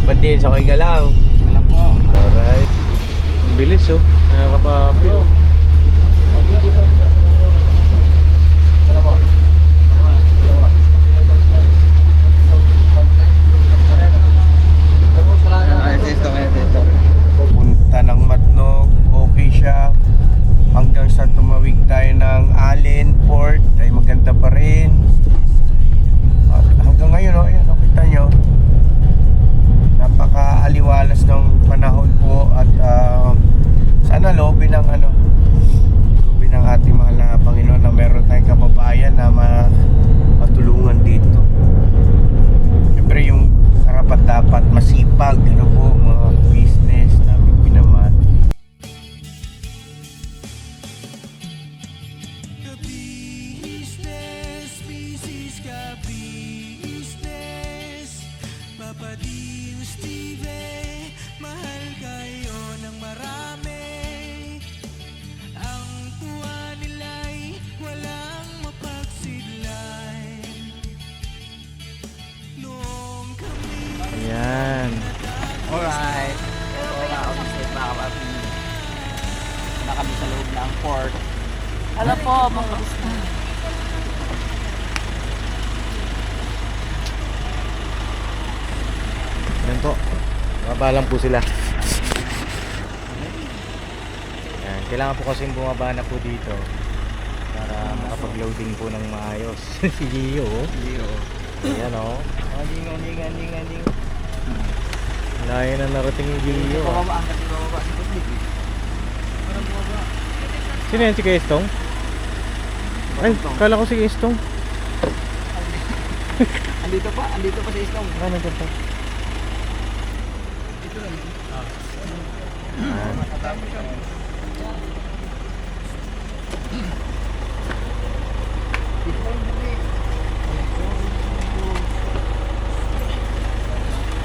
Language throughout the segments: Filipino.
Ba't din? Okay ka lang? Alam po. Alright. Ang bilis oh. Nakakapapi oh. Punta ng Matnog, okay siya. Hanggang sa tumawid tayo ng Allen Port ay maganda pa rin. At hanggang ngayon oh, ayan, kita nyo. Napaka-aliwalas ng panahon po at sana loobin ng loobin ng ating mahal na Panginoon na meron tayong kababayan na matulungan dito. Siyempre yung karapat dapat masipag, po mga business namin pinamahal. Papadino Steve, mahal kayo ng marami. Ang tuwa nila'y walang mapagsidlay. Noong kami Ayan. Alright. So, mga kapapi. Na kami sa loob ng port. Alam po, mga gusto. Ayan po. Baba lang po sila. Ayan. Kailangan po kasing bumaba na po dito para makapag-loading po ng maayos. Si Gio. Ayan o. Anding. Layo na narating yung Gio. Pababa ang kasi bababa si Budlik. Parang bumaba. Sino yan si Kestong? Ay, kala ko si Kestong. Andito pa si Istong. Ano nandun pa? Dito lang.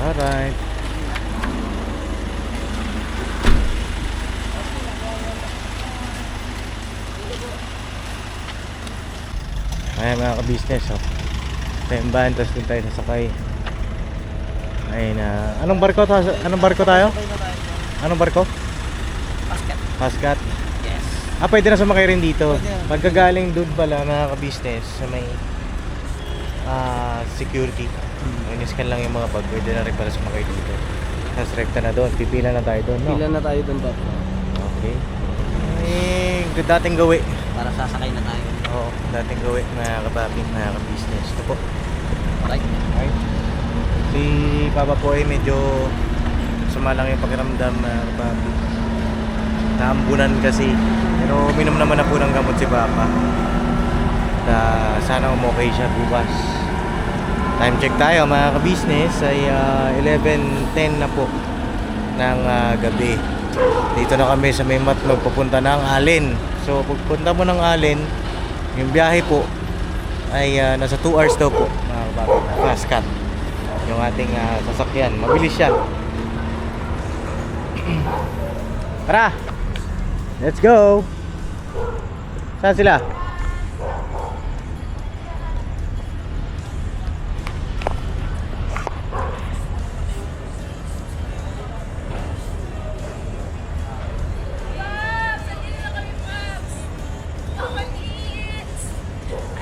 Alright. Ayan mga ka-business oh. Tembahan, tapos din tayo sasakay. Ayun na. Anong barko tayo? Anong barko? Pascat. Yes. Pwede na sumakay rin dito. Pagkagaling doon pala mga ka-business sa may security. Iniscan lang yung mga bag. Pwede na rin pala sumakay dito. Tapos rekta na doon. Pipila na tayo doon, no? Pila na tayo doon, Papa. Okay. Dating gawi. Para sasakay na tayo. Oo, dating gawi mga kababi, mga ka-business. Ito po. Alright. Alright. Si Papa po ay medyo sumalang yung pakiramdam na kababi. Naambunan kasi. Pero uminom naman na po ng gamot si Papa. Na sana umokay siya bukas. Time check tayo mga ka-business ay 11:10 na po ng gabi. Dito na kami sa may Matnog papunta ng Allen. So pagpunta mo ng Allen, yung biyahe po ay nasa 2 hours daw po mga kababi. Fast cut yung ating sasakyan. Mabilis siya. Tara! Let's go! Saan sila?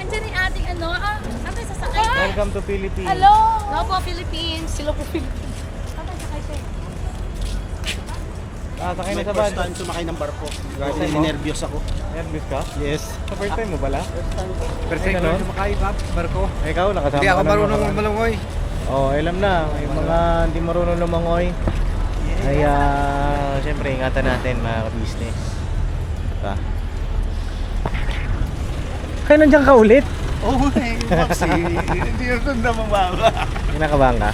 Andyan yung ating ano sasakay? Welcome to Philippines. Hello! Hello po, Philippines. Sila po Philippines. Saan sakay siya? Sakay na My sa first van. time sumakay ng barko. First time mo? Nervyos ako. Nervous ka? Yes. Sa first time mo bala? First time ko sumakay barko. Ikaw, nakasama Hindi ako ka ng marunong mga- malangoy. Oh, alam na. Yung mga hindi marunong lumangoy. Ay, siyempre, ingatan natin mga ka-business. Diba? Kaya nandiyan ka ulit? Oh, Maxi. Hindi na doon na mababa. Kinakabahan ka?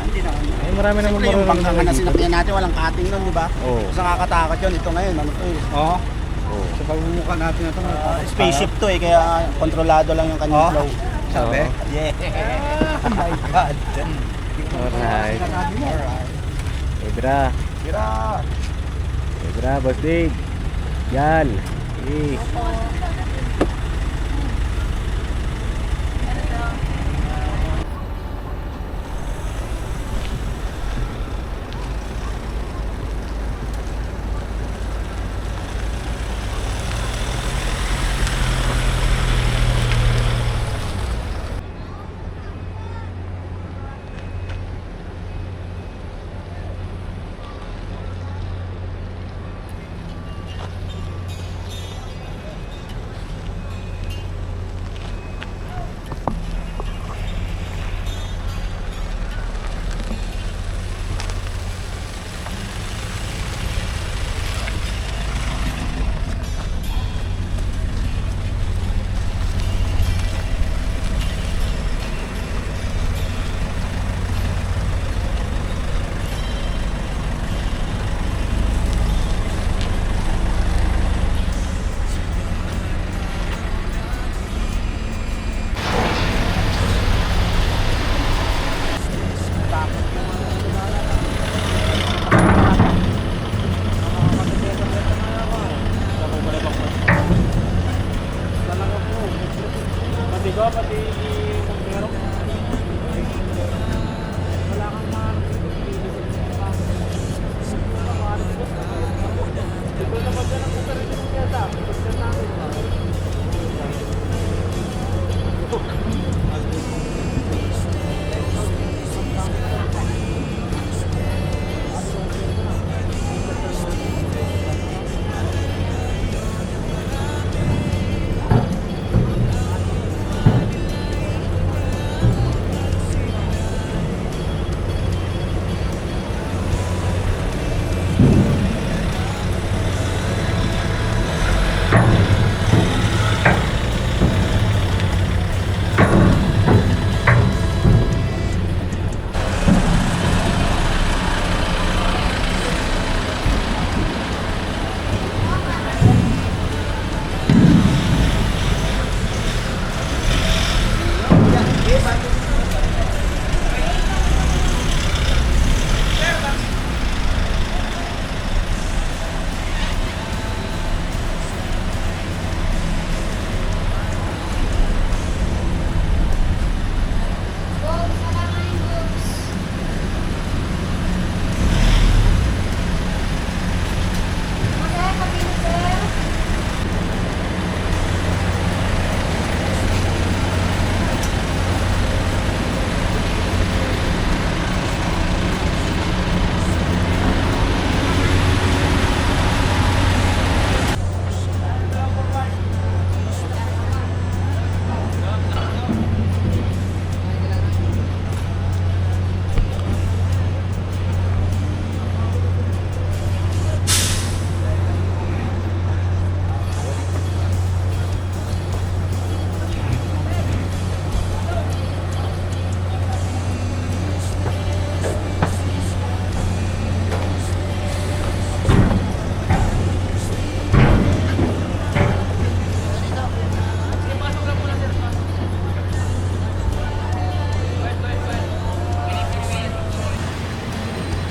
Hindi na. Ay, marami naman Siyempre yung marunong bangka na lumangoy dito. sinakyan natin, walang cutting nun, di ba? Oo. Sa nakakatakot yun, ito ngayon, ano to eh. Oo. Oh. Sa pagmumukha natin ito, spaceship to eh, kaya kontrolado lang yung kanyang flow. Sabi? Yeah. Oh my God. Alright. Alright. Ebra. Tira. Ebra, boss Dig. Yal. Eh.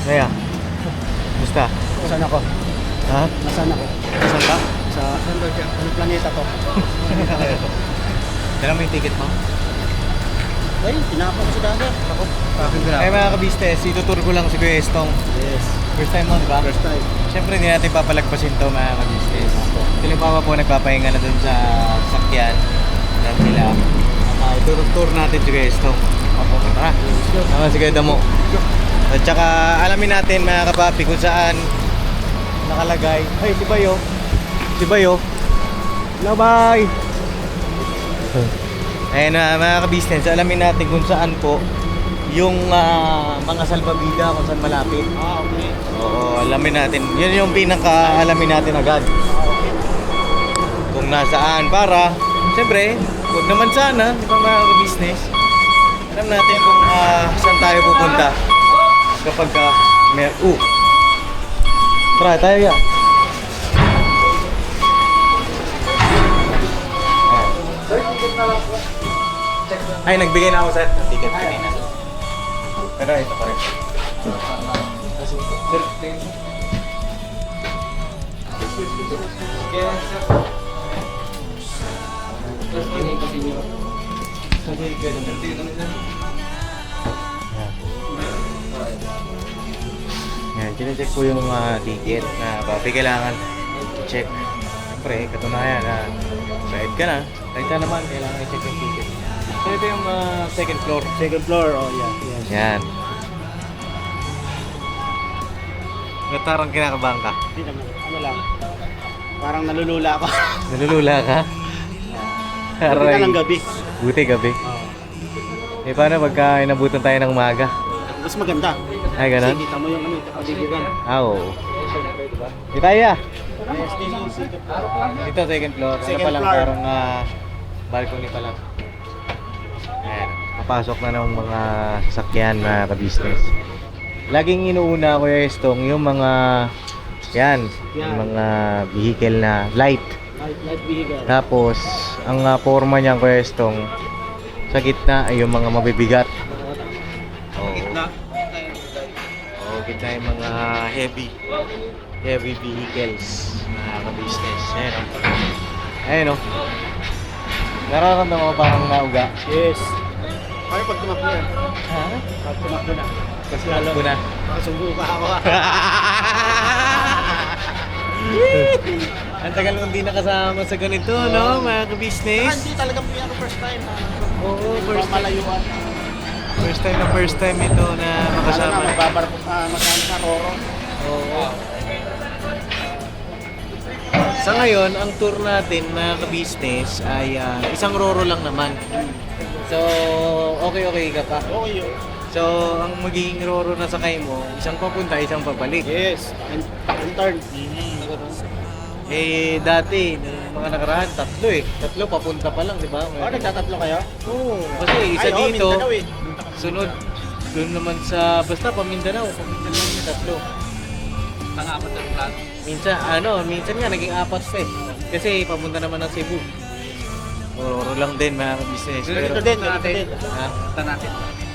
Kaya, basta. Saan ako? Ha? Nasaan ako? Saan ka? Sa anong planeta to? Kailan mo yung ticket mo? Ay, tinapon ko sa dagat. Ako, bakit Ay mga ka-business, itutur ko lang si Kuya Estong. Yes. First time mo, diba? First time. Siyempre hindi natin papalagpasin to mga ka-business. Sila pa po nagpapahinga na dun sa sakyan. Yan sila. Itutur natin si Kuya Estong. Tara. Tama si Kuya Damo. At saka alamin natin mga kapapi kung saan nakalagay. Ay, si Bayo. Si Bayo. Hello, bye! Ayan na mga ka-business, alamin natin kung saan po yung mga salbabida, kung saan malapit. Okay. Oo, alamin natin. Yun yung pinaka-alamin natin agad. Kung nasaan para, siyempre, huwag naman sana, di ba mga ka-business? Alam natin kung saan tayo pupunta kapag may... Tara, tayo yan. Ay, nagbigay na ako sa ticket kanina. Pero ito pa rin. Yan, chinecheck ko yung ticket na papi kailangan check. Siyempre, katunayan na side ka na. Kahit na naman, kailangan i-check yung ticket. So ito yung second floor. Second floor, oh yeah. Yes. Yan. Natarang kinakabahan ka. Hindi naman, ano lang. Parang nalulula ako. Nalulula ka? Buti na lang gabi. Buti gabi. Eh paano pagka inabutan tayo ng umaga? Mas maganda. Ay, Kasi ganon? kita mo yung ano, kapaligiran. Oo. Di tayo ah. Yes, Ito second floor. Ano Second pa lang floor. parang balcony pa lang. Ayan. Papasok na ng mga sasakyan na ka-business. Laging inuuna ko yung Estong yung mga yung mga vehicle na light. Light vehicle. Tapos ang forma niyan Kuya Estong sa gitna ay yung mga mabibigat. Oo. Oo, gitna yung mga heavy vehicles na ka-business. Ayan o. Ayan o. Nararamdaman mo parang nauga. Yes. Ano pag tumakbo yan? Ha? Pag tumakbo na. Kasi lalo na. Makasubo pa ako. Ang tagal mong di nakasama sa ganito, no? Mga ka-business. Hindi talaga po yan first time. Oo, first time. Malayuan. First time ito na makasama. Magkano sa Roro. Oo. Sa ngayon, ang tour natin mga ka-business ay isang roro lang naman. So, okay ka pa. Okay yun. So, ang magiging roro na sakay mo, isang papunta, isang pabalik. Yes. And turn. Eh, dati, nung mga nakaraan, tatlo eh. Tatlo, papunta pa lang, di ba? Oh, nagtatatlo kayo? Oo, kasi isa Ay, oo, dito, Mindanao eh. sunod, doon naman sa, basta Pamindanao yung tatlo. Pang-apat na plan. Minsan nga, naging apat pa eh. Kasi papunta naman ng Cebu. Roro lang din mga business. Ganito din. Ha? Ito natin.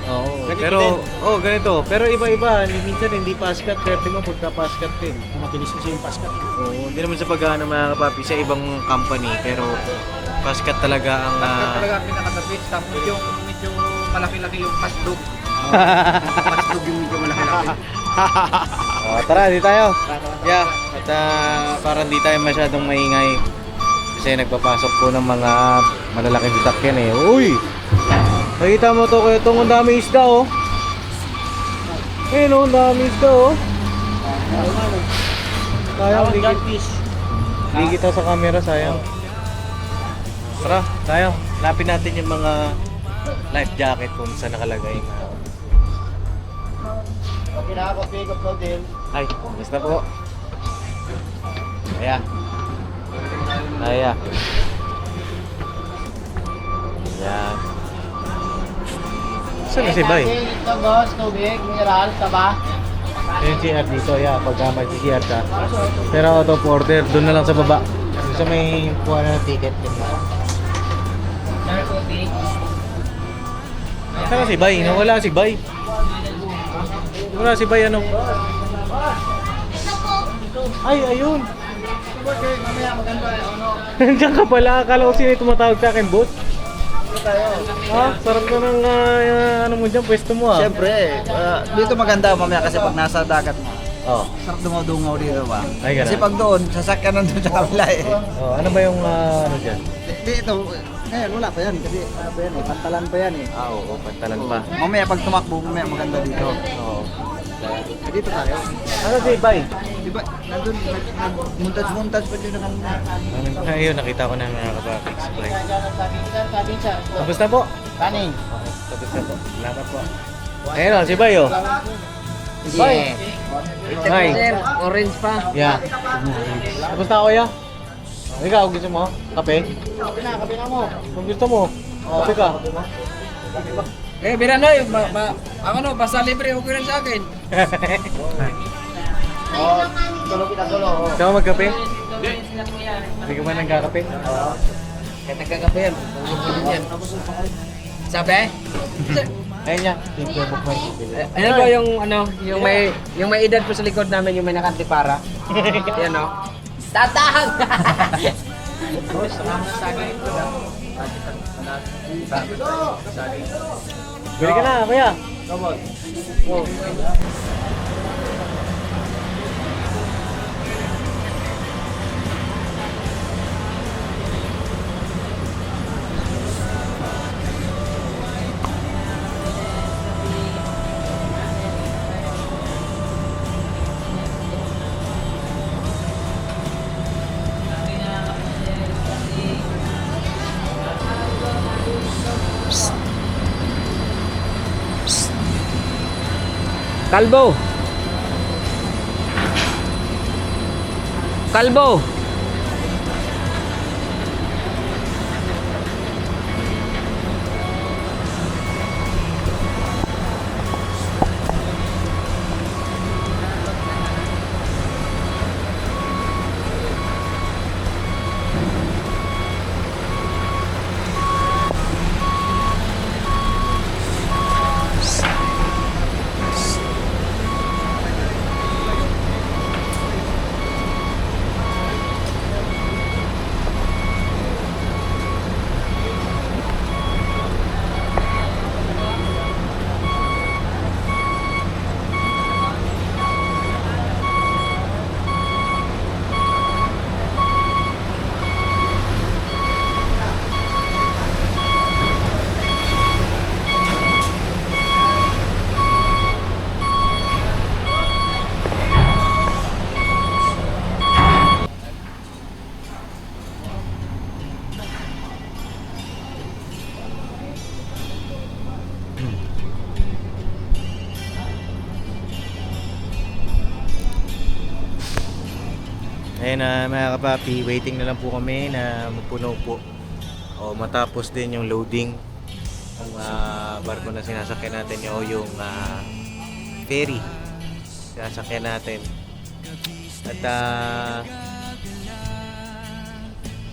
Oo, Ganito pero, din. ganito. Pero iba-iba, minsan hindi paskat, swerte mo pagka paskat din. Mabilis kasi yung paskat. Oo, hindi naman sa pag-ano mga kapapi sa ibang company, pero paskat talaga ang... Talaga ang pinakatapit. Tapos yung medyo malaki-laki yung pasdog. Pasdog yung medyo malaki-laki. Tara, di tayo. Yeah, at para hindi tayo masyadong maingay. Kasi nagpapasok po ng mga malalaking sasakyan eh. Uy! Nakita mo to kaya itong ang dami isda oh. Ayun oh, ang dami isda oh. Sayang, hindi kita sa camera, sayang. Tara, tayo. Lapin natin yung mga life jacket kung saan nakalagay. Pinaka-pick up daw din. Ay, basta po. Ayan. Ayan. Ayan. Saan na si Bay? Ito boss, tubig, mineral, taba. Yung CR dito, yeah, pagka mag-CR ka. Pero out of order, doon na lang sa baba. Sa may kuha na ng ticket. Saan na si Bay? Nawala si Bay. Wala si Bayan. Ay, ayun. Mamaya maganda ano. Nandiyan ka pala. Akala ko sino yung tumatawag sa akin, boss. Sarap na ng ano mo dyan, pwesto mo Siyempre, dito maganda mamaya kasi pag nasa dagat mo. Oh. Sarap dungaw-dungaw dito ba? Ay, ganun. Kasi pag doon, sasakyan nandun sa kabila eh. Oh, ano ba yung ano dyan? Dito, ngayon wala pa yan kasi ano pa yan eh, pantalan pa yan eh. Oo, pantalan pa. Mamaya pag tumakbo, mamaya maganda dito. Oo. Dito tayo. Ano si Bay? Diba, nandun, muntas-muntas pa dito naman. Ayun, nakita ko na mga kapapix. Tapos na po. Kaning. Tapos na po. Salamat po. Ayun o, si Bay o. Bay. Bay. Orange pa. Yeah. Tapos na kuya? Ikaw, gusto mo? Kape? Kape na mo. Kung gusto mo, kape ka. Eh, Biranoy, ang ano, basta libre, okay rin sa akin. Tulo kita tulo. Gusto mo magkape? Hindi ka ba nagkakape? Kaya nagkakape yan. Sabi? Ayun niya. Thank you for Ano ba yung ano, yung may edad po sa likod namin, yung may nakantipara? Yan o. Tatang! Bili ka na, kuya. Kalbo! Kalbo! Ayun na mga kapapi, waiting na lang po kami na mapuno po o matapos din yung loading ng barko na sinasakyan natin yung ferry sinasakyan natin at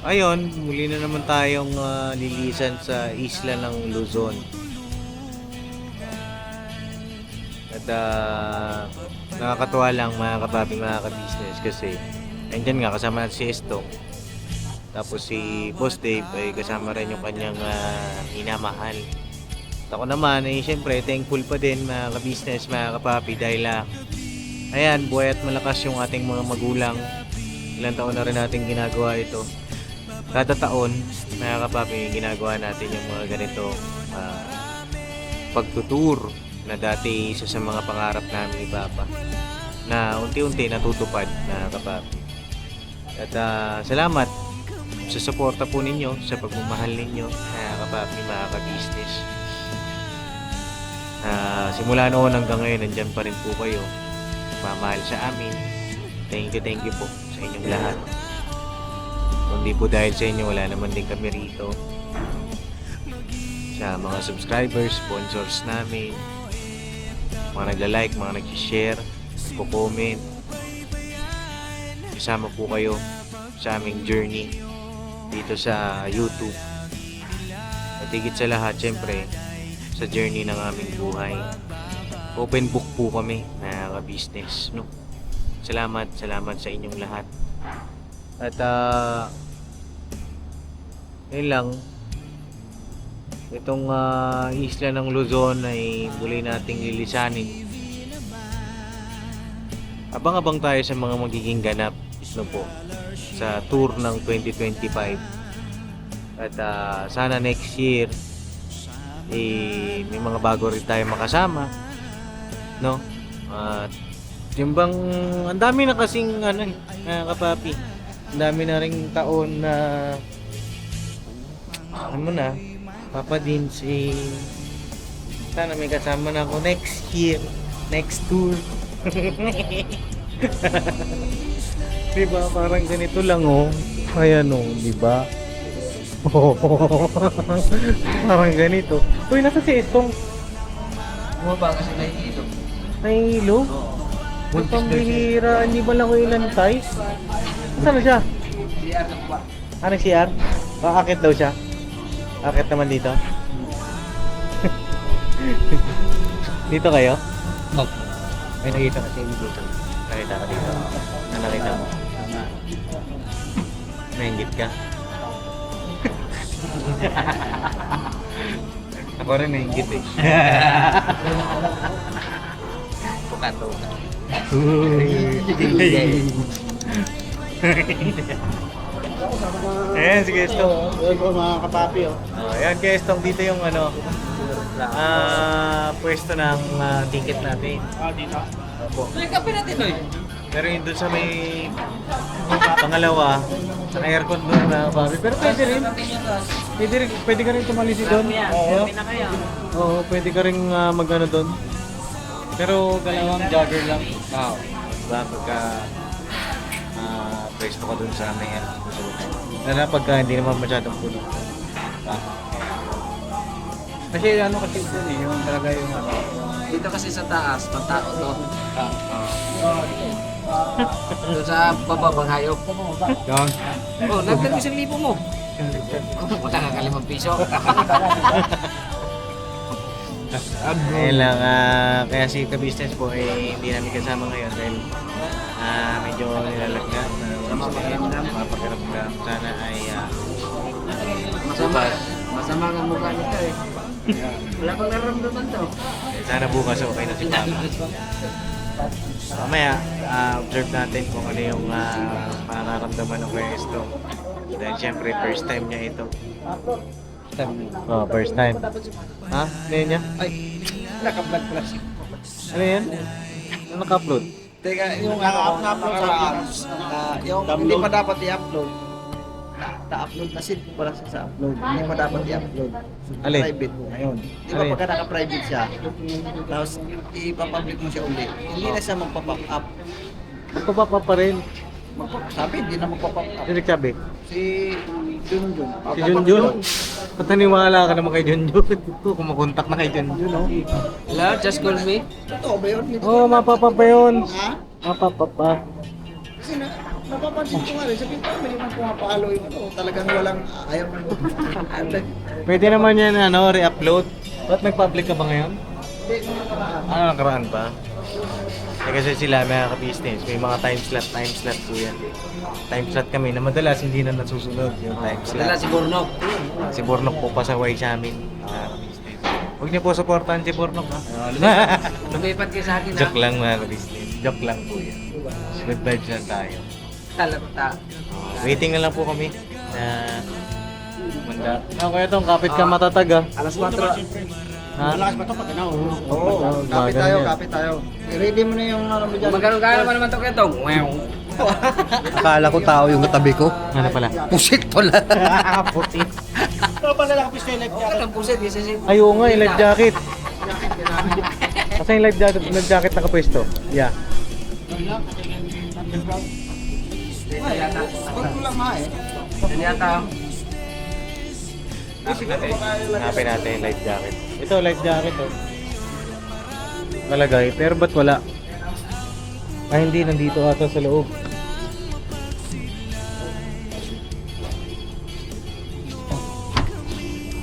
ayun, muli na naman tayong lilisan sa isla ng Luzon at nakakatuwa lang mga kapapi, mga ka-business kasi andyan nga kasama natin si Estong. Tapos si Boss Dave ay kasama rin yung kanyang minamahal. At ako naman ay syempre thankful pa din mga ka-business, mga kapapi dahil ayan, buhay at malakas yung ating mga magulang. Ilang taon na rin natin ginagawa ito. Kada taon mga kapapi ginagawa natin yung mga ganito pagtutur na dati isa sa mga pangarap namin ni Papa na unti-unti natutupad mga kapapi. At salamat sa suporta po ninyo, sa pagmamahal ninyo, mga kapapi, mga ka-business. Simula noon hanggang ngayon, nandyan pa rin po kayo. Mamahal sa amin. Thank you po sa inyong lahat. Kundi po dahil sa inyo, wala naman din kami rito. Sa mga subscribers, sponsors namin, mga nagla-like, mga nag-share, po-comment. Kasama po kayo sa aming journey dito sa YouTube. At higit sa lahat, syempre, sa journey ng aming buhay. open book po kami na ka-business, no? Salamat sa inyong lahat. At yun lang, itong isla ng Luzon ay muli nating lilisanin. Abang-abang tayo sa mga magiging ganap, no po, sa tour ng 2025. At sana next year may mga bago rin tayo makasama, no? At yung bang ang dami na kasing kapapi, ang dami na ring taon na na Papa Dins, sana may kasama na ako next year, next tour. Diba parang ganito lang ayan diba. Parang ganito. Uy, nasa si Estong. Bumaba kasi nahihilo. Nahihilo? Ang pambihira, hindi ba lang ko ilan size? Saan na siya? CR lang ba? CR? Akit daw siya? Akit naman dito? Dito kayo? May nakita kasi dito. Nakita ka dito. Nakita mo? Nainggit ka? Ako rin nainggit Tuka-tuka. Ayan, si Gestong. Mga kapapi, Ayan, Gestong. Dito yung pwesto ng ticket natin. dito. Opo. Kape natin, Noy. Pero yung doon sa may pangalawa, sa aircon doon na papi. Pero pwede rin. Pwede ka rin tumalisi doon. Oo. Oo, pwede ka rin mag-ano doon. Pero dalawang jogger lang. Oo. Diba? Pagka pwesto ka doon sa may aircon. Lalo pagka hindi naman masyadong puno. Kasi kasi doon yung talaga yung Dito kasi sa taas, pantao to. Doon sa baba, bang hayop. Yan. Oh, nagdag 1,000 mo. Punta ka 5 piso. Kaya lang, kaya si ka-business po hindi namin kasama ngayon dahil medyo nilalagyan. Mapakiramdam. Sana ay Masama ang mukha nito eh. Wala pang naramdaman to. sana bukas okay na si Papa. Mamaya, observe natin kung ano yung mararamdaman ng Kuya Estong. Dahil syempre, first time niya ito. Oh, first time. Ha? Ano yun niya? Ay, naka-vlog pala siya. Ano yan? Ano naka-upload? Teka, yung na-upload sa yung hindi pa dapat i-upload. Na-upload na sin pala siya sa upload. Hindi pa dapat i-upload. Alin? Private mo ngayon. Di ba Alin? pagka naka-private siya, tapos ipapublic mo siya uli, hindi na siya magpa-pop up. Magpapapa pa rin. Sabi, hindi na magpa-pop up. Sino nagsabi? Si Junjun. Si Junjun? Ba't naniwala ka naman kay Junjun? Kumukontak na kay Junjun, no? Hello, just call me. Totoo ba yun? Oo, mapapapa yun. Ha? Mapapapa. Kasi napapansin ko nga rin, sabihin ko, may naman pumapalo yung talagang walang ayaw na Pwede naman yan, re-upload. Ba't nag-public ka ba ngayon? Hindi, nung nakaraan. Ano nakaraan pa? Kasi sila mga ka-business, may mga time slot po yan. Time slot kami na madalas hindi na nasusunod yung time slot. Dala si Bornok. Si Bornok po pasaway sa amin, mga ka-business. Huwag niyo po supportahan si Bornok, ha? Lumipat ka sa akin ha. Joke lang mga ka-business. Joke lang po yan. Good vibes lang tayo. Talata. Waiting na lang po kami na manda. Kaya itong kapit ka matatag, ha? Alas 4. Ha? Malakas ba ito pag ano? Oo, kapit ganun tayo, yan. kapit tayo. I-ready mo na yung ano mo dyan. Magkano naman to ketong? Wow. Akala ko tao yung katabi ko. Ano pala? Pusit pala. Puti. Ito pala nakapis na yung life Okay lang pusit, isa si... Ay, oo nga, yung life jacket. Kasi yung life jacket nakapwesto. Yeah. Yan yata. Huwag ko lang ha eh. Yan yata. Hanapin natin yung life jacket. Ito, life jacket, oh. Malagay, pero ba't wala? Ay, hindi. Nandito ata sa loob.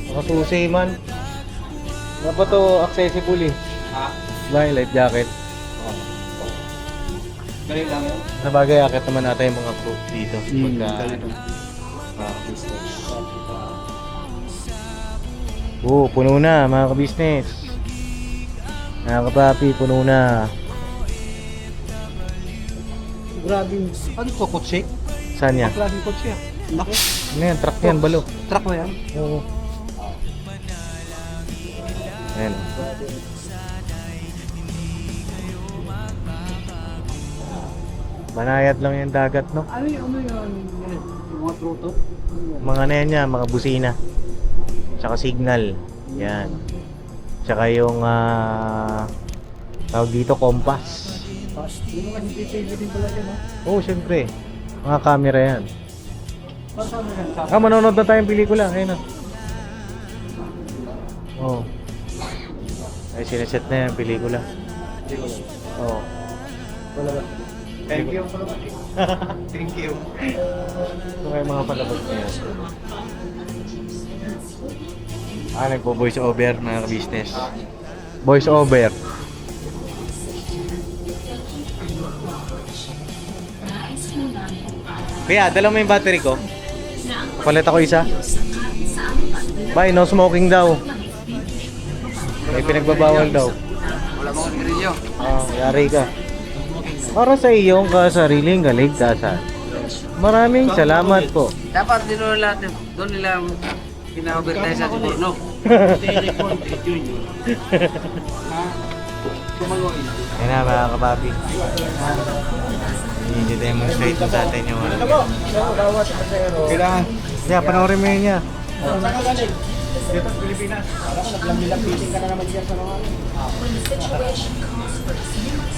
Nakasusi man. Dapat to accessible eh. Ha? Ba, life jacket. Galing lang yun. Sa bagay, akit naman natin yung mga fruit dito. Pagka, puno na mga ka-business. Mga kapapi, puno na. Grabe. Ano to, kotse? Saan yan? Klaseng kotse yan. Laki. Ano yan? Truck yan, balo. Truck ba yan? Oo. Ayan. Banayad lang yung dagat, no? Ano yun? Yung mga truto? Mga na yan yan, mga busina. Tsaka signal. Yan. Tsaka yung tawag dito, compass. Yung mga CCTV din pala dyan, no? Oo, syempre. Mga camera yan. Saan yan? Manonood na tayong pelikula. Ayun na. Oo. Ay, sineset na yan, pelikula. Oo. Wala ba? Thank you. Thank you. Ito kayo mga palabas na yan. Nagpo-voice over mga ka-business. Voice over. Kaya, dala mo yung battery ko. Palit ako isa. Bye, no smoking daw. May pinagbabawal daw. Wala mo kong rilyo. Yari ka. Para sa iyong kasariling kaligtasan. Maraming salamat po. Dapat doon nila pina-overtime sa Tiburno. Yan na mga kapapi. I-demonstrate mo sa atin yung ano. Kailangan. Yeah, panoorin mo yun niya. Saan ka galing? Dito sa Pilipinas. Alam ko, naglambilang-biting ka na naman dyan sa mga.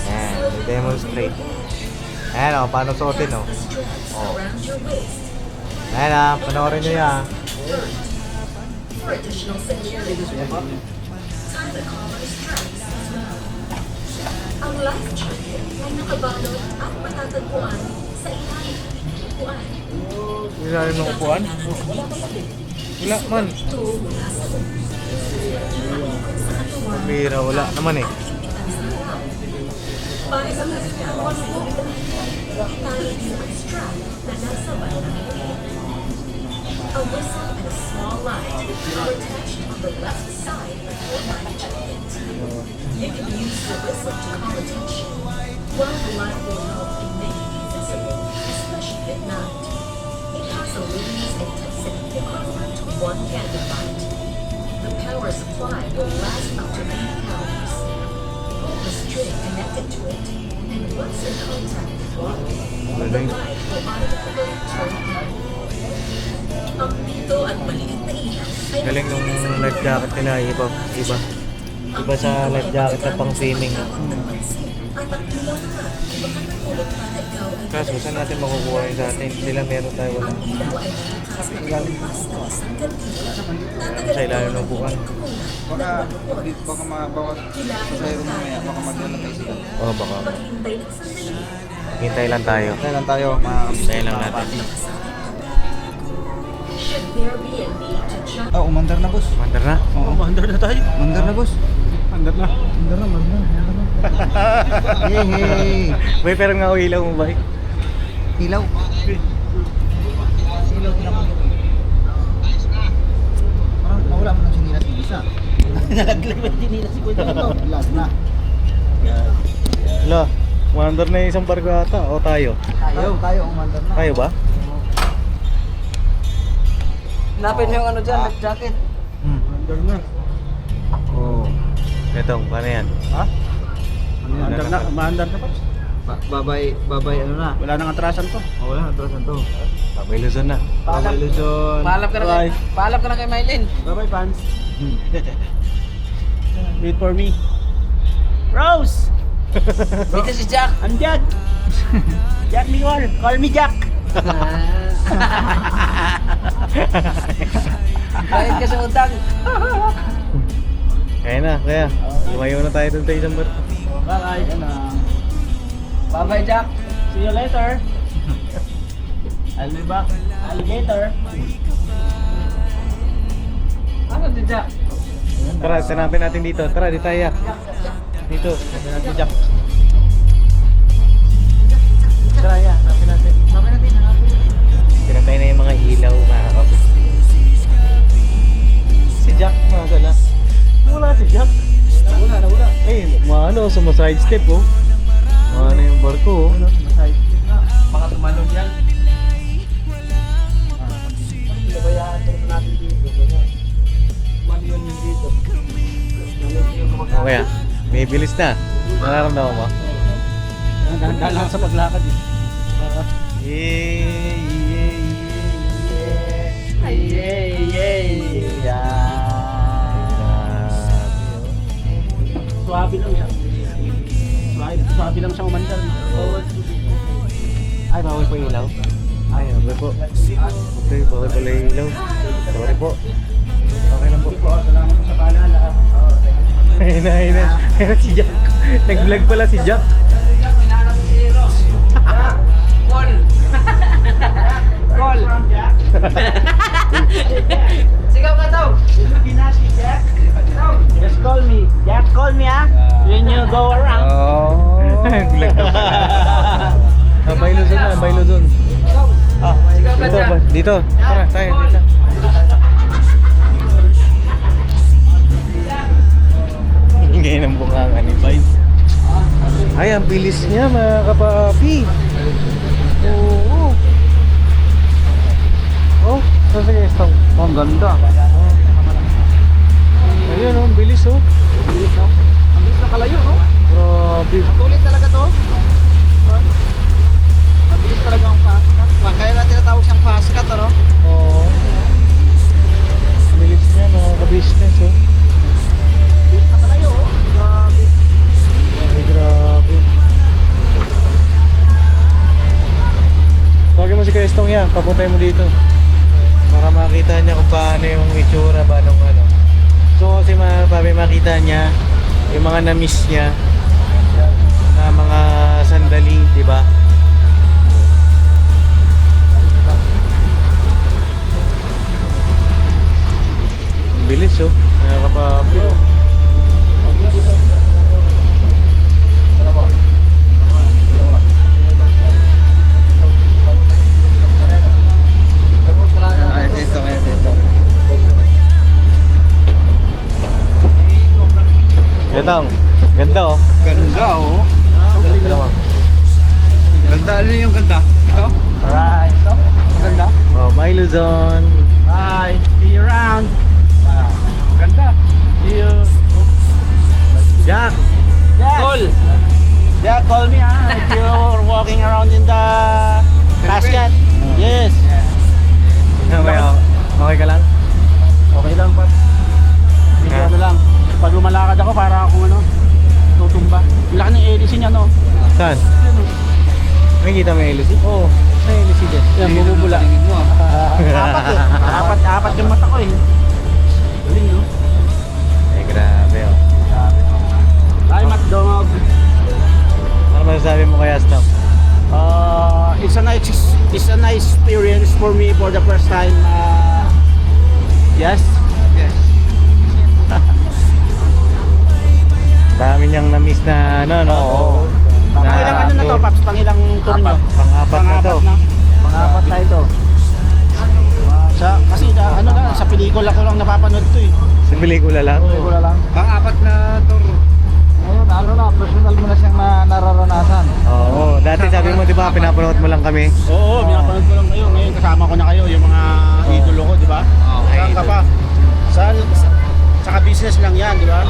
Yan, i-demonstrate. Ayan o, paano suotin o. Oh. Ayan na, panoorin nyo yan. Ang life jacket ay nakabalot at matatagpuan sa ilalim ng upuan. Ilalim ng upuan? Wala man. Pambira, wala naman eh. Para sa kasiyawan mo, itali din ang strap na nasa balat. A whistle and a small light are attached on the left side of your life jacket. You can use the whistle to call attention, while the light will help in making you visible, especially at night. It has a release intensity equivalent to 1 candle light. The power supply will last up to 8 hours. Pull the string connected to it, and once in contact with water, the light will automatically turn on. Ang pito at maliit na ilaw ay Galing nung life jacket nila, iba. Iba sa life jacket na pang swimming. at ang ilaw naman, iba ka natulog para ikaw ay Kaso, saan natin makukuha yun sa atin? Sila meron tayo wala. ilaw ay bukas na lumabas ng isang kandila. Sa ilalim ng upuan. Baka mabawas sa iyo mamaya. Baka maglalagay sila. Oo, baka. Maghintay ng sandali. Hintay lang tayo. Kaya lang tayo, mga Hintayin lang natin. Should there be a need to jump umandar na, boss. Mandar na. Oo, mandar na tayo. Mandar na, boss. Mandar na. Mandar na. Hey. May pero nga ilaw mo ba? Ilaw. Ilaw na po. Parang nawala mo ng sinilas yung isa. Nalaglag mo yung sinilas si Kuya ito. Last na. Hala, mandar na yung isang barko ata. O tayo? Tayo umandar na. Tayo ba? Hanapin mo yung ano dyan, life jacket. Umandar na. Oo. Ito, paano yan? Ha? Umandar na. Umandar na, Pops. Babay ano na. Wala nang atrasan to. Wala, atrasan to. Babay Luzon na. Babay Luzon. Paalam ka na kay Mylene. Bye-bye, fans. Wait for me. Rose! Dito si Jack. I'm Jack. Jack Miguel. Call me Jack. Bayad ka sa utang. Kaya na, kaya. Lumayo na tayo dun sa isang barko. Bye-bye. Bye-bye, Jack. See you later. I'll be back. Alligator. Ano si Jack? Tara, tanapin natin dito. Tara, di tayo. Dito, hanapin natin si Jack. Tara, yan, hanapin natin. Pinatay na yung mga ilaw, mga kapit. Si Jack, mga gala. Wala si Jack. Nawala. Eh, maano, sumaside step, oh. Maano yung barko, oh. Masay. Baka tumalon yan. Pinabayaan ko natin dito. Tumalon yun dito. Okay, may bilis na. Nararamdaman mo? Dahan lang sa paglakad eh. Yay! Swabe lang siya. Swabe lang siya umandar. Ay, bawal po ilaw? Ay, bawal po. Okay, bawal pala yung ilaw. Sorry po. Okay lang po. Salamat po sa paalala. Ayun na, ayun na. Ayun na si Jack. Nag-vlog pala si Jack. Call! Call! Sigaw ka daw! Just call me. Just call me ah. When you go around. Oh. Nag-vlog na pala. Bay Luzon na, Bay Luzon. Sigaw ka Dito, daw! dito. Tara, tayo, dito. Ngayon ang bunganga ni Bay. Ay, ang bilis niya mga kapapi. Oo. Oh, saan sige, stop. Oh, ang ganda. Ayun, oh, ang bilis oh. Ang bilis na kalayo, no? Grabe. Tulit talaga to. Mabilis talaga ang fast cut. Kaya natin natawag siyang fast cut, ano? Oo. Bilis niya mga ka-business oh. Bilis na kalayo, oh. Grabe. Ay, grabe. Tawagin mo si Kristong yan, papuntay mo dito. Para makita niya kung paano yung itsura ba nung ano. So kasi makita niya yung mga na-miss niya na mga sandali, di ba? Ang bilis oh, nakakapapi oh. Ay, dito, dito. Ganda, ganda oh. Ganda, oh. Dalawa. Ganda, ano yung ganda? Ito? Alright, ito? Ganda? Oh, Bay Luzon. Bye. See you around. Wow. Ganda. See you. Jack! Yes. Call! Yeah, call me if you're walking around in the basket. Yes. Okay ka lang? Okay lang, Pat. Hindi Ha? ano lang. Pag lumalakad ako, para akong ano, tutumba. Yung laki ng hélice niya, no? Saan? Nakikita mo yung LC? Oo, may LC din. Yan, bumubula. Apat eh. Apat yung mata ko eh. Galing, no? Ay, grabe oh. Ay, Matdog. Ano masasabi mo kay Astam? It's a nice experience for me for the first time. Yes. Yes. Dami niyang na-miss na ano, no? Oo. Pangilang ano na to, Paps? Pangilang tour nyo? Pang-apat na to. Pang-apat na ito. Kasi ano lang, sa pelikula ko lang napapanood to eh. Sa pelikula lang? Pelikula lang. Pang-apat na tour. Ayun, ano na, personal mo na siyang nararanasan. Oo, dati sabi mo, di ba, pinapanood mo lang kami? Oo, pinapanood ko lang kayo. Ngayon kasama ko na kayo, yung mga idolo ko, di ba? Saan ka pa? Saka business lang yan, di ba?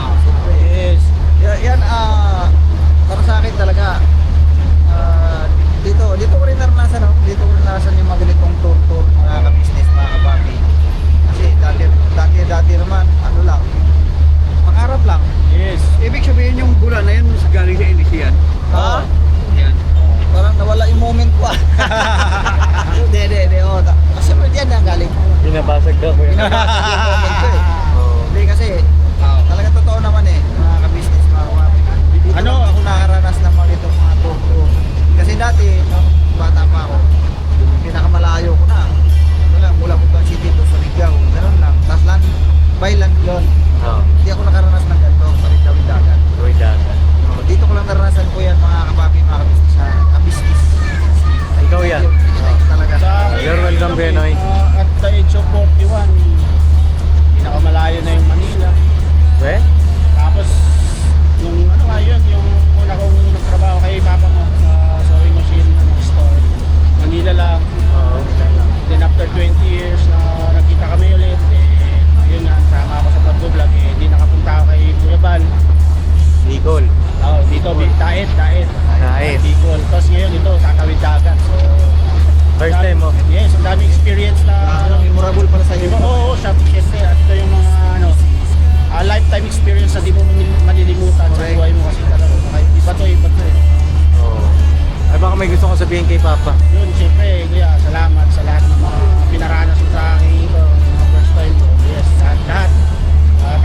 Yes. Yan, para sa akin talaga, dito ko rin naranasan, no? Dito ko rin naranasan yung mga ganitong tour, mga ka-business, mga ka-papi. Kasi dati naman, ano lang, pangarap lang. Yes. Ibig sabihin yung bula na yun, galing sa Indisian. Ha? Yan. Parang nawala yung moment ko ah. Hindi. Oh, kasi yan ang galing. Pinabasag daw ko yun. Pinabasag yung moment ko eh. Hindi kasi, talaga totoo naman eh, mga ka-business, mga ka-papi. Dito Ano? lang ako nakaranas ng mga itong mga tour. Kasi dati, no, bata pa ako, pinakamalayo ko na. Ano lang, mula Butuan City to Surigao, gano'n lang. Tapos by land yun. Oo, Hindi ako nakaranas ng ganito, sa Ridawin Dagat. Roy Dagat. experience na Memorable para sa iyo. Oo, syempre. At ito yung mga lifetime experience na di mo malilimutan sa buhay mo kasi talaga. Iba to eh. Oo. Ay baka may gusto kong sabihin kay Papa. Yun, siyempre, kuya, salamat sa lahat ng mga pinaranas mo sa akin ito, mga first time ko. Yes, lahat.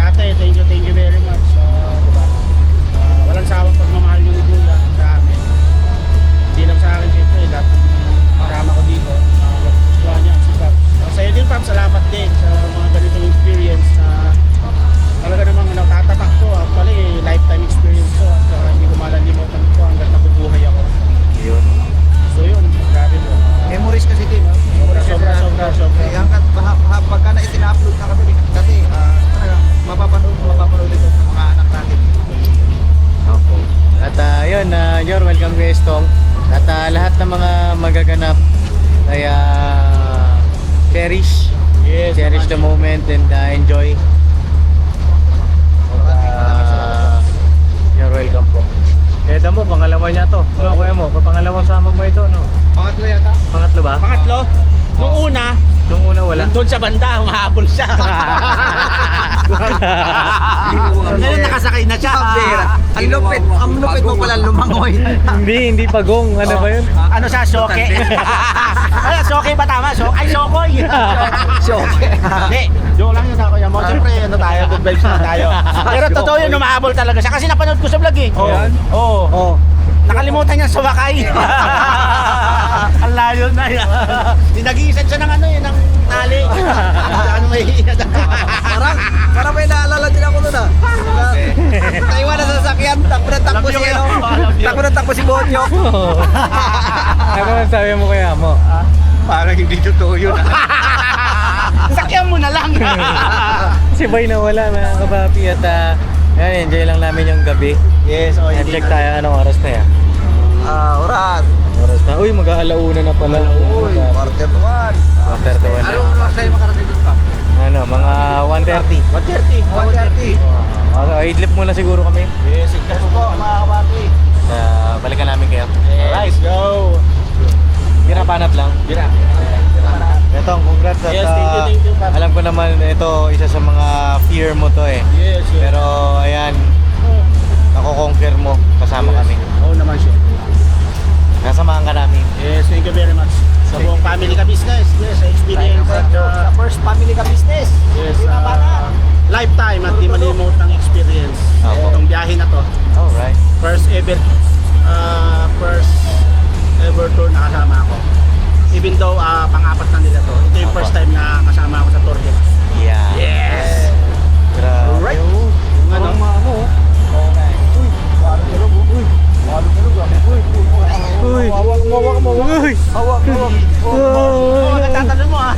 Ate, thank you very much. Diba? Walang sawang pagmamahal nyo ni Kuya sa amin. Hindi lang sa akin, siyempre, lahat ng kasama ko dito. Gusto niya, si Pap. Sa'yo din, Pap, salamat din sa mga ganitong experience na talaga namang natatapak ko. Actually, lifetime experience ko at hindi ko malalimutan ko hanggang nabubuhay ako. Yun. So yun, grabe po. Memories kasi din, no? Sobra. Hanggat pagka na itina-upload na kasi talagang mapapanood ito sa mga anak natin. Okay. At yun, Yor, welcome to Estong. At lahat ng mga magaganap ay cherish. Yes, Cherish the moment and enjoy. You're welcome po. Kaya mo, pangalawa niya to. Ano kuya mo? Pangalawang sama mo ito, no? Pangatlo yata. Pangatlo ba? Pangatlo, nung una, Nung una wala. doon sa banda, humahabol siya. Ngayon nakasakay na siya. Ang lupit mo pala lumangoy. hindi pagong. Ano ba yun? Ano siya, soke? Ano, soke ba tama? Ay, sokoy. Soke. Hindi, joke lang yun ako yan mo. Siyempre, ano tayo, good vibes na tayo. Pero totoo yun, humahabol talaga siya. Kasi napanood ko sa vlog eh. Oo. Oh. Nakalimutan niya sumakay. Ang layo na yan. Nag-iisan siya ng ano yun, ng tali. Ano may Parang may naalala din ako nun Taiwan na sasakyan, takbo na takbo si Bonyok. Ano ang sabi mo kaya mo? Parang hindi totoo yun. sakyan mo na lang. Si Boy na wala mga kapapi at yan, enjoy lang namin yung gabi. Yes, oh, And check tayo anong oras na yan. Oras. Oras na. Uy, mag-aalauna na pala. Uy, quarter to one. After the one. Anong oras tayo makarating dito pa? Ano, mga 1:30. 1:30. 1:30. Idlip muna siguro kami. Yes, ikaw po mga kapapi. Balikan namin kayo. Let's go. Pinapanat lang. Gira. Ito, congrats at Yes, thank you, Pap. alam ko naman ito isa sa mga fear mo to eh. Yes, yes. Pero ayan, nako-conquer mo kasama kami. Oo naman siya. Nasamahan ka namin. Yes, thank you very much. Sa buong family ka business, yes, sa experience at First family ka business. yes, lifetime at di malimutang experience. Opo. Itong biyahe na to. Alright. First ever tour na kasama ako. Even though pang-apat na nila to. Ito yung Opo. first time na kasama ako sa tour nila. Yeah. Yes! Grabe. Alright. Oh. Yung ano? Uy. Hawak mo. Uy. Hawak mo. Oh, nagtatanong mo ah.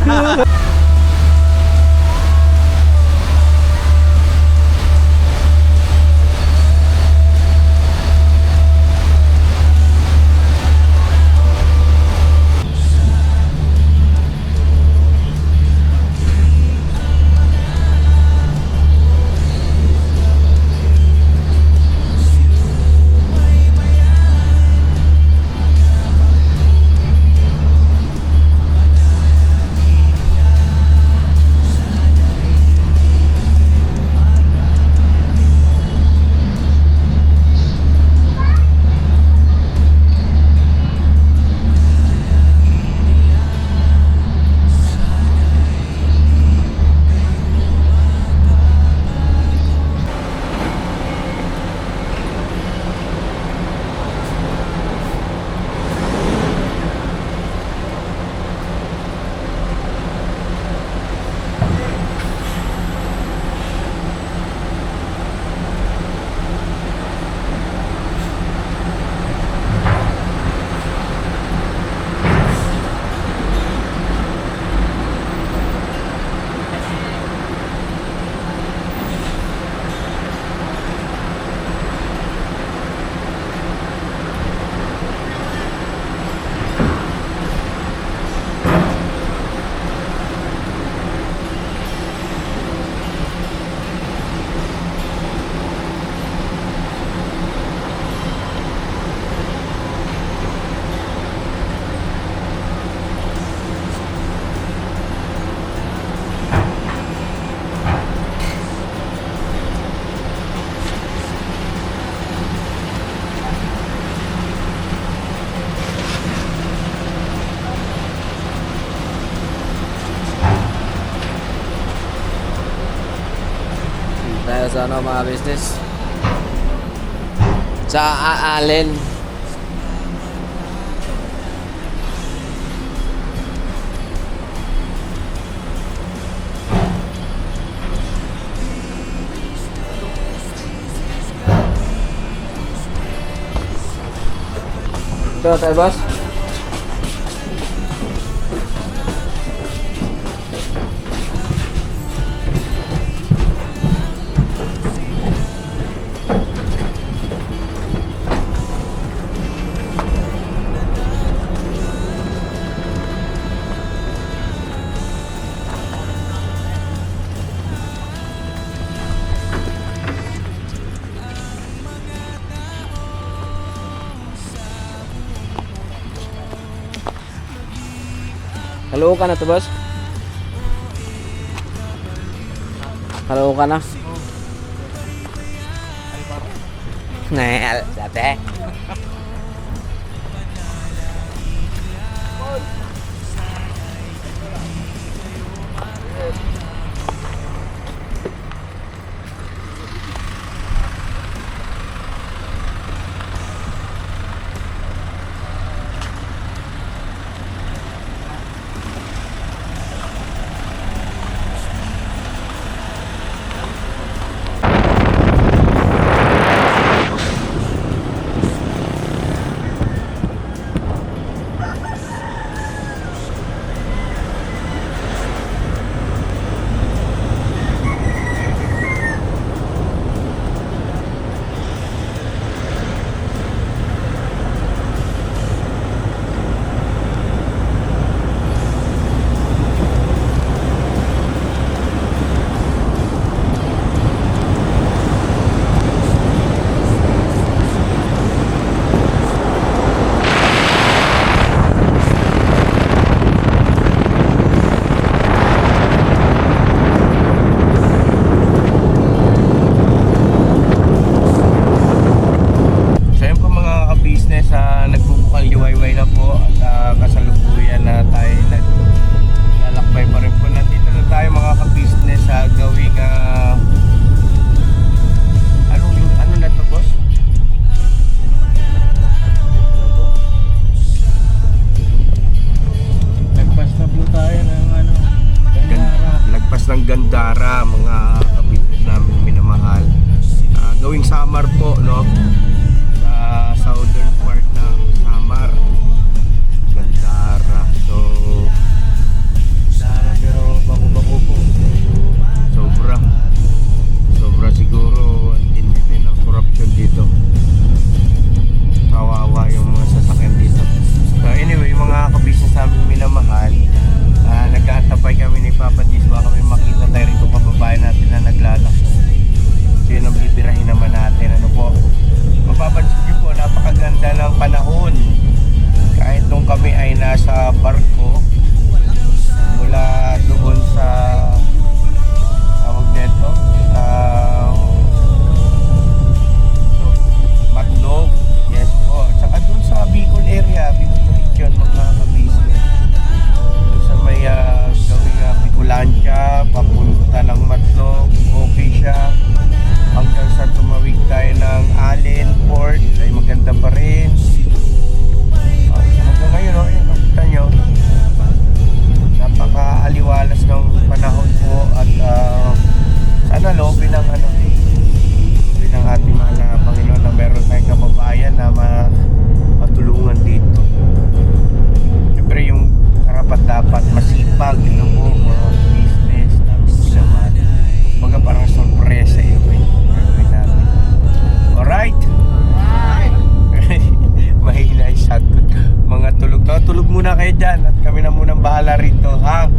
sa ano mga business. Sa Allen. Ito tayo, boss. Hello ka na to, boss? Hello ka na? Nel, dati. Gandara, mga ka-business namin minamahal. Gawing Samar po, no? Sa southern part ng Samar. Gandara. So, pero bako-bako po. Sobra siguro hindi din ang corruption dito. Kawawa yung mga sasakyan dito. So anyway, yung mga ka-business namin minamahal, nag-aantapay kami ni Papa Dis, baka kami makita tayo rito kababayan natin na naglalak. So yun ang bibirahin naman natin. Ano po, mapapansin nyo po, napakaganda ng panahon. Kahit nung kami ay nasa barko mula doon sa tawag neto Matlog, yes po, tsaka doon sa Bicol area, Bicol region, mga ka-business. May gawing Bicolancia, papunta ng Matlog, okay siya. Hanggang sa tumawid tayo ng Allen Port, ay maganda pa rin. Hanggang ngayon, nakita nyo, napaka-aliwalas ng panahon po. At sana loobin ng ating mahal na Panginoon na meron tayong kababayan na matulungan dito. Siyempre yung dapat masipag yung mga business namin naman. Baga parang sorpresa yun gagawin natin. Alright? Mahina yung sagot. Mga tulog muna kayo dyan at kami na munang bahala rito, ha?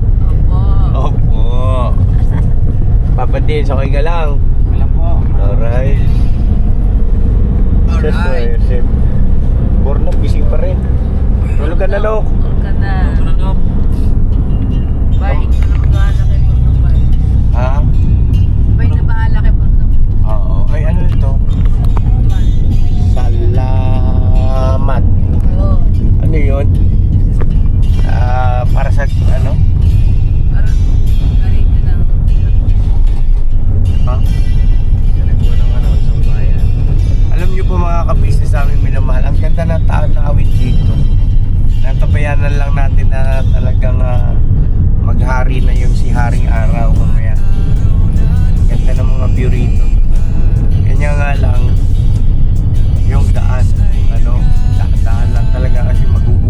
Opo. Papa Dins, okay ka lang? Wala po. Alright. Bornok, gising pa rin. Tulog ka na, Lok. Tulog ka na. Bye. Bahala kay Portong Bay. Ha? Bay na bahala kay Portong. Oo. Ay, ano ito? Salamat. Oo. Ano yun? Para sa ano? Parang galing nyo lang. Ha? Alam niyo po mga kabisnes namin minamahal, ang ganda ng tanawin dito. Natabayanan lang natin na talagang maghari na yung si Haring Araw mamaya. Ganda ng mga view rito. Kanya nga lang yung daan, daan lang talaga kasi magugulo